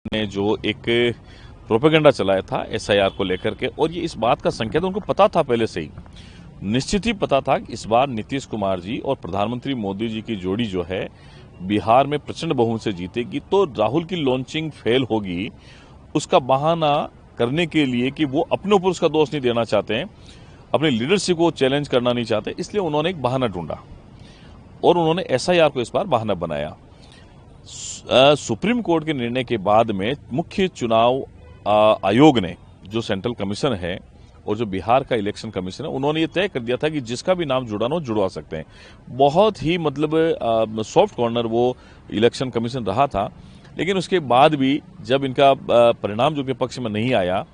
ने जो एक प्रोपेगेंडा चलाया था एसआईआर को लेकर के, और ये इस बात का संकेत उनको पता था पहले से ही, निश्चित ही पता था कि इस बार नीतीश कुमार जी और प्रधानमंत्री मोदी जी की जोड़ी जो है बिहार में प्रचंड बहुमत से जीतेगी, तो राहुल की लॉन्चिंग फेल होगी उसका बहाना करने के लिए कि वो अपने ऊपर उसका दोष नहीं देना चाहते हैं, अपनी लीडरशिप को चैलेंज करना नहीं चाहते, इसलिए उन्होंने एक बहाना ढूंढा और उन्होंने एसआईआर को इस बार बहाना बनाया। सुप्रीम कोर्ट के निर्णय के बाद में मुख्य चुनाव आयोग ने, जो सेंट्रल कमीशन है और जो बिहार का इलेक्शन कमीशन है, उन्होंने ये तय कर दिया था कि जिसका भी नाम जुड़ाना हो जुड़वा सकते हैं। बहुत ही मतलब सॉफ्ट कॉर्नर वो इलेक्शन कमीशन रहा था, लेकिन उसके बाद भी जब इनका परिणाम जो के पक्ष में नहीं आया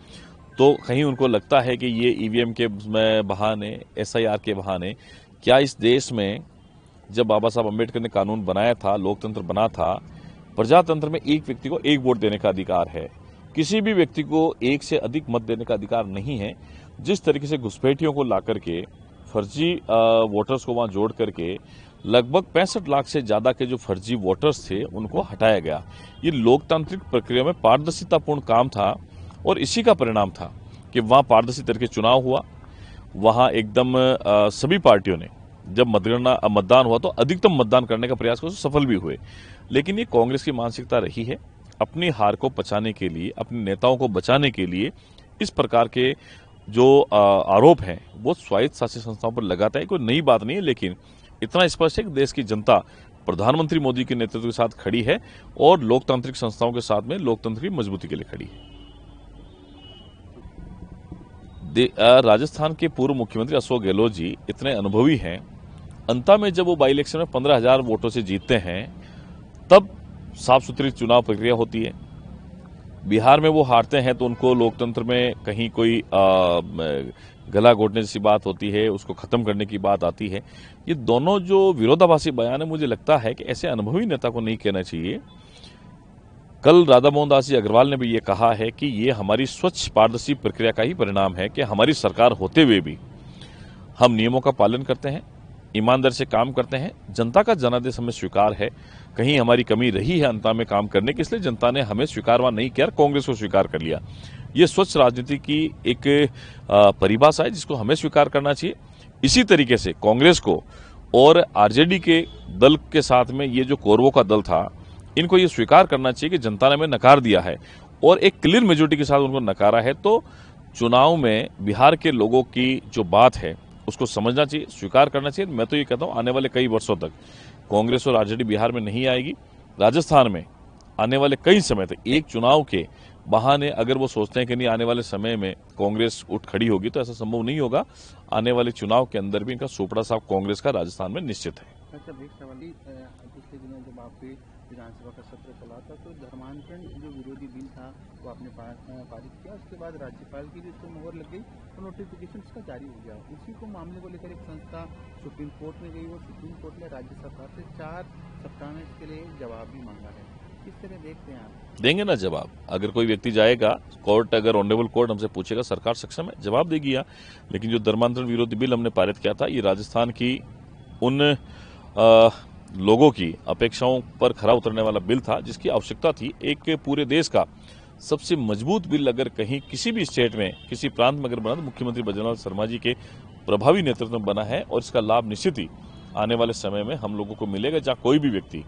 तो कहीं उनको लगता है कि ये ईवीएम के बहाने, एसआईआर के बहाने, क्या इस देश में जब बाबा साहब अम्बेडकर ने कानून बनाया था, लोकतंत्र बना था, प्रजातंत्र में एक व्यक्ति को एक वोट देने का अधिकार है, किसी भी व्यक्ति को एक से अधिक मत देने का अधिकार नहीं है। जिस तरीके से घुसपैठियों को ला करके, फर्जी वोटर्स को वहां जोड़ करके लगभग 65 लाख से ज्यादा के जो फर्जी वोटर्स थे उनको हटाया गया, ये लोकतांत्रिक प्रक्रिया में पारदर्शितापूर्ण काम था और इसी का परिणाम था कि वहां पारदर्शी तरीके चुनाव हुआ। वहां एकदम सभी पार्टियों ने जब मतदान हुआ तो अधिकतम मतदान करने का प्रयास कर सफल भी हुए। लेकिन ये कांग्रेस की मानसिकता रही है, अपनी हार को पचाने के लिए, अपने नेताओं को बचाने के लिए इस प्रकार के जो आरोप हैं वो स्वायत्त शासित संस्थाओं पर लगाता है। कोई नई बात नहीं है, लेकिन इतना स्पष्ट है कि देश की जनता प्रधानमंत्री मोदी के नेतृत्व के साथ खड़ी है और लोकतांत्रिक संस्थाओं के साथ में लोकतंत्र की मजबूती के लिए खड़ी है। राजस्थान के पूर्व मुख्यमंत्री अशोक गहलोत जी इतने अनुभवी हैं, अंत में जब वो बाई इलेक्शन में 15,000 वोटों से जीतते हैं तब साफ सुथरी चुनाव प्रक्रिया होती है। बिहार में वो हारते हैं तो उनको लोकतंत्र में कहीं कोई गला घोटने जैसी बात होती है, उसको खत्म करने की बात आती है। ये दोनों जो विरोधाभासी बयान है, मुझे लगता है कि ऐसे अनुभवी नेता को नहीं कहना चाहिए। कल राधा मोहन दास जी अग्रवाल ने भी ये कहा है कि ये हमारी स्वच्छ पारदर्शी प्रक्रिया का ही परिणाम है कि हमारी सरकार होते हुए भी हम नियमों का पालन करते हैं, ईमानदारी से काम करते हैं। जनता का जनादेश हमें स्वीकार है, कहीं हमारी कमी रही है अंता में काम करने की, इसलिए जनता ने हमें स्वीकारवा नहीं किया, कांग्रेस को स्वीकार कर लिया। ये स्वच्छ राजनीति की एक परिभाषा है जिसको हमें स्वीकार करना चाहिए। इसी तरीके से कांग्रेस को और आरजेडी के दल के साथ में ये जो कौरवों का दल था, इनको ये स्वीकार करना चाहिए कि जनता ने हमें नकार दिया है और एक क्लियर मेजोरिटी के साथ उनको नकारा है। तो चुनाव में बिहार के लोगों की जो बात है उसको समझना चाहिए, स्वीकार करना चाहिए। मैं तो ये कहता हूं आने वाले कई वर्षों तक कांग्रेस और आरजेडी बिहार में नहीं आएगी। राजस्थान में आने वाले कई समय तक एक चुनाव के बहाने अगर वो सोचते हैं कि नहीं आने वाले समय में कांग्रेस उठ खड़ी होगी, तो ऐसा संभव नहीं होगा। आने वाले चुनाव के अंदर भी इनका सुपड़ा साफ कांग्रेस का राजस्थान में निश्चित है। पिछले दिनों जब आपके विधानसभा का सत्र चला था तो धर्मांतरण जो विरोधी बिल था वो आपने पारित किया, उसके बाद राज्यपाल की भी उस पर मोहर लग गई तो नोटिफिकेशन इसका जारी हो गया। उसी को मामले को लेकर एक संस्था सुप्रीम कोर्ट में गई और सुप्रीम कोर्ट ने राज्य सरकार से 4 सप्ताह में इसके लिए जवाब भी मांगा है। किस तरह देखते हैं आप? देंगे ना जवाब। अगर कोई व्यक्ति जाएगा कोर्ट, अगर ऑनरेबल कोर्ट हमसे पूछेगा, सरकार सक्षम है, जवाब देगी। लेकिन जो धर्मांतरण विरोधी बिल हमने पारित किया था, ये राजस्थान की उन लोगों की अपेक्षाओं पर खरा उतरने वाला बिल था जिसकी आवश्यकता थी। एक पूरे देश का सबसे मजबूत बिल अगर कहीं किसी भी स्टेट में, किसी प्रांत में अगर बना तो मुख्यमंत्री बजरंग शर्मा जी के प्रभावी नेतृत्व में बना है और इसका लाभ निश्चित ही आने वाले समय में हम लोगों को मिलेगा, जहां कोई भी व्यक्ति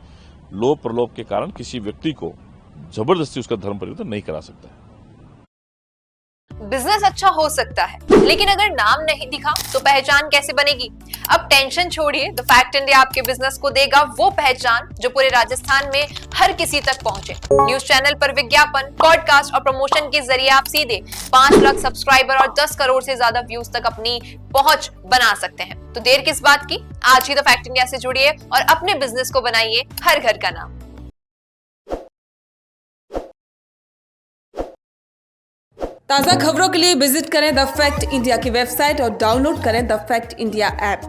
लोभ प्रलोभ के कारण किसी व्यक्ति को जबरदस्ती उसका धर्म परिवर्तन नहीं करा सकता है। बिजनेस अच्छा हो सकता है, लेकिन अगर नाम नहीं दिखा तो पहचान कैसे बनेगी? अब टेंशन छोड़िए, द फैक्ट इंडिया आपके बिजनेस को देगा वो पहचान जो पूरे राजस्थान में हर किसी तक पहुंचे। न्यूज चैनल पर विज्ञापन, पॉडकास्ट और प्रमोशन के जरिए आप सीधे 5 लाख सब्सक्राइबर और 10 करोड़ से ज्यादा व्यूज तक अपनी पहुंच बना सकते हैं। तो देर किस बात की, आज ही द फैक्ट इंडिया से जुड़िए और अपने बिजनेस को बनाइए हर घर का नाम। ताज़ा खबरों के लिए विजिट करें द फैक्ट इंडिया की वेबसाइट और डाउनलोड करें द फैक्ट इंडिया ऐप।